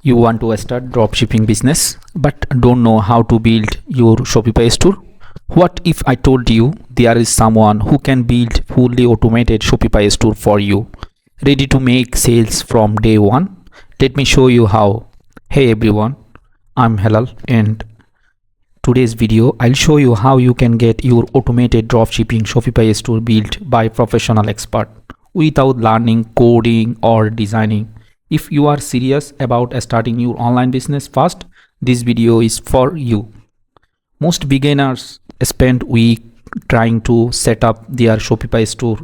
You want to start dropshipping business but don't know how to build your Shopify store? What if I told you there is someone who can build fully automated Shopify store for you, ready to make sales from day one? Let me show you how. Hey everyone, I'm Halal, and today's video I'll show you how you can get your automated dropshipping Shopify store built by professional expert without learning coding or designing. If you are serious about starting your online business fast, this video is for you. Most beginners spend weeks trying to set up their Shopify store,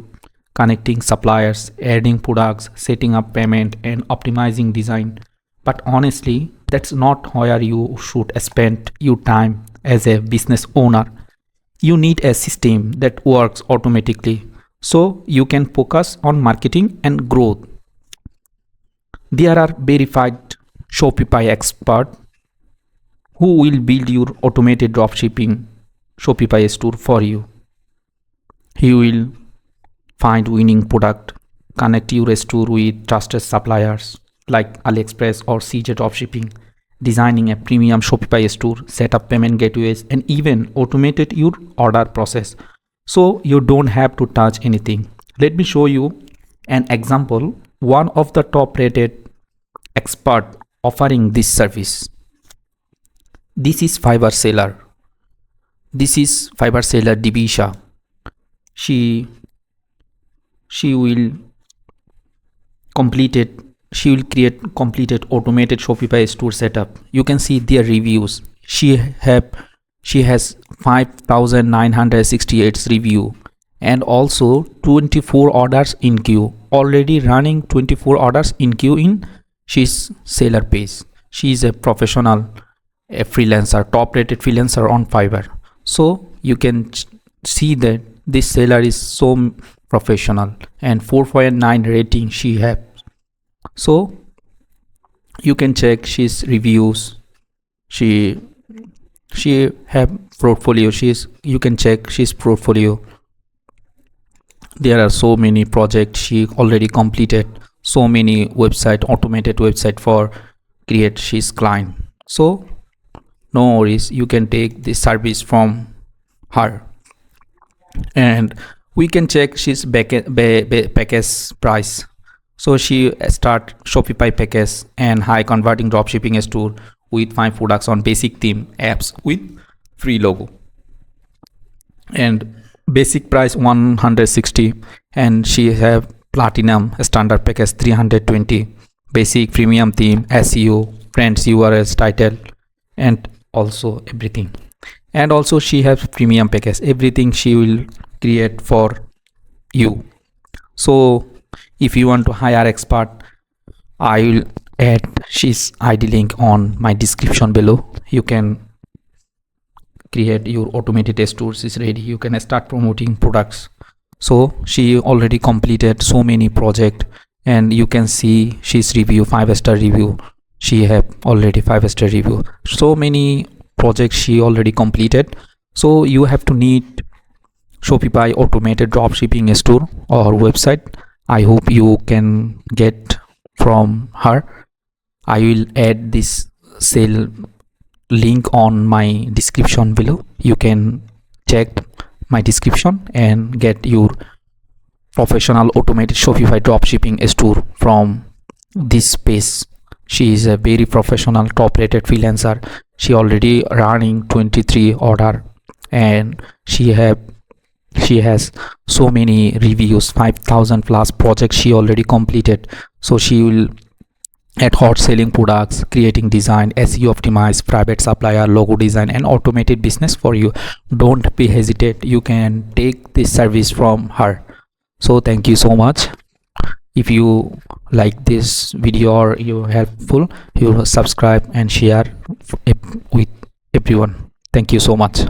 connecting suppliers, adding products, setting up payment, and optimizing design. But honestly, that's not where you should spend your time as a business owner. You need a system that works automatically so you can focus on marketing and growth. There are verified Shopify experts who will build your automated dropshipping Shopify store for you. He will find winning product, connect your store with trusted suppliers like AliExpress or CJ Dropshipping, designing a premium Shopify store, set up payment gateways, and even automated your order process so you don't have to touch anything. Let me show you an example. One of the top rated expert offering this service. This is Fiverr seller. This is Fiverr seller Dibisha. She will create completed automated Shopify store setup. You can see their reviews. She has 5,968 review and also 24 orders in queue. Already running 24 orders in queue in she's seller page. She is a professional, a freelancer, top rated freelancer on Fiverr. So you can see that this seller is so professional and 4.9 rating she has. So you can check she's reviews. She have portfolio. You can check she's portfolio. There are so many projects she already completed, so many automated website for create she's client. So no worries, you can take this service from her. And we can check she's package price. So she start Shopify package and high converting dropshipping store with 5 products on basic theme apps with free logo, and basic price 160, and she have platinum standard package 320, basic premium theme, SEO, friends URLs, title, and also everything. And also she has premium package, everything she will create for you. So if you want to hire expert, I will add she's ID link on my description below. You can create your automated stores is ready. You can start promoting products. So she already completed so many projects, and you can see she's review 5-star review. She have already 5-star review. So many projects she already completed. So you have to need Shopify automated dropshipping store or website. I hope you can get from her. I will add this sale link on my description below. You can check my description and get your professional automated Shopify dropshipping store from this page. She is a very professional, top rated freelancer. She already running 23 order, and she has so many reviews, 5,000 plus projects she already completed. So she will add hot selling products, creating design, SEO optimized, private supplier, logo design, and automated business for you. Don't be hesitate. You can take this service from her. So thank you so much. If you like this video or you helpful, you subscribe and share with everyone. Thank you so much.